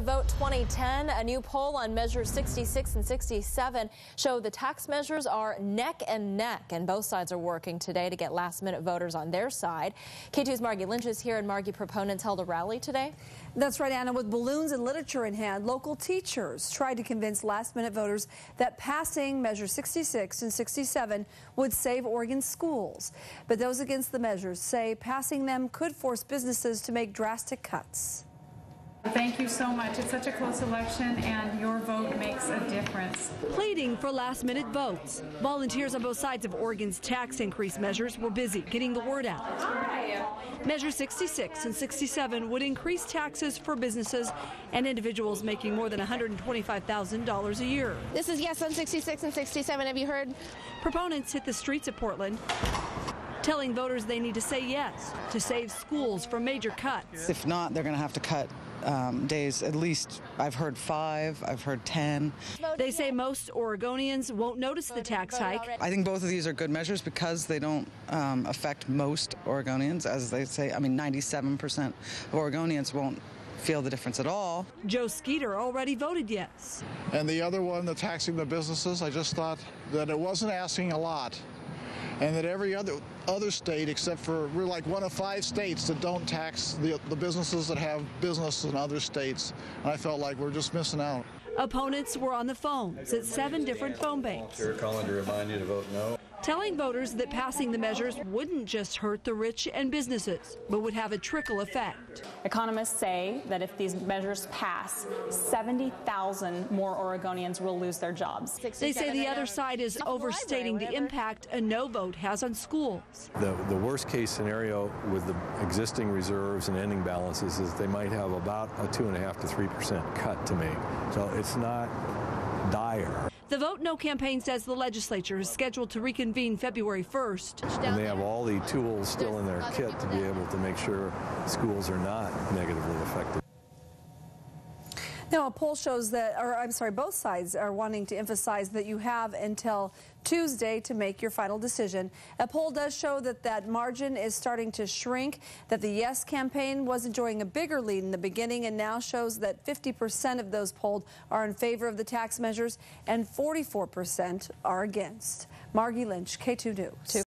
Vote 2010, a new poll on measures 66 and 67 show the tax measures are neck and neck, and both sides are working today to get last-minute voters on their side. KATU's Margie Lynch is here, and Margie, proponents held a rally today. That's right, Anna. With balloons and literature in hand, local teachers tried to convince last-minute voters that passing measures 66 and 67 would save Oregon's schools. But those against the measures say passing them could force businesses to make drastic cuts. Thank you so much. It's such a close election, and your vote makes a difference. Pleading for last-minute votes. Volunteers on both sides of Oregon's tax increase measures were busy getting the word out. Measure 66 and 67 would increase taxes for businesses and individuals making more than $125,000 a year. This is yes on 66 and 67. Have you heard? Proponents hit the streets of Portland, telling voters they need to say yes to save schools from major cuts. If not, they're going to have to cut days, at least I've heard 5, I've heard 10. They say most Oregonians won't notice the tax hike. I think both of these are good measures because they don't affect most Oregonians, as they say. I mean, 97% of Oregonians won't feel the difference at all. Joe Skeeter already voted yes. And the other one, the taxing the businesses, I just thought that it wasn't asking a lot, and that every other state, except for we're like one of 5 states that don't tax the businesses that have business in other states, and I felt like we're just missing out. Opponents were on the phones at 7 different phone banks. They're calling to remind you to vote no. Telling voters that passing the measures wouldn't just hurt the rich and businesses, but would have a trickle effect. Economists say that if these measures pass, 70,000 more Oregonians will lose their jobs. They say the other side is overstating the impact a no vote has on schools. The worst case scenario with the existing reserves and ending balances is they might have about a 2.5% to 3% cut to make. So it's not dire. The Vote No campaign says the legislature is scheduled to reconvene February 1st. And they have all the tools still in their kit to be able to make sure schools are not negatively affected. Now, a poll shows that, both sides are wanting to emphasize that you have until Tuesday to make your final decision. A poll does show that that margin is starting to shrink, that the Yes campaign was enjoying a bigger lead in the beginning and now shows that 50% of those polled are in favor of the tax measures and 44% are against. Margie Lynch, KATU News.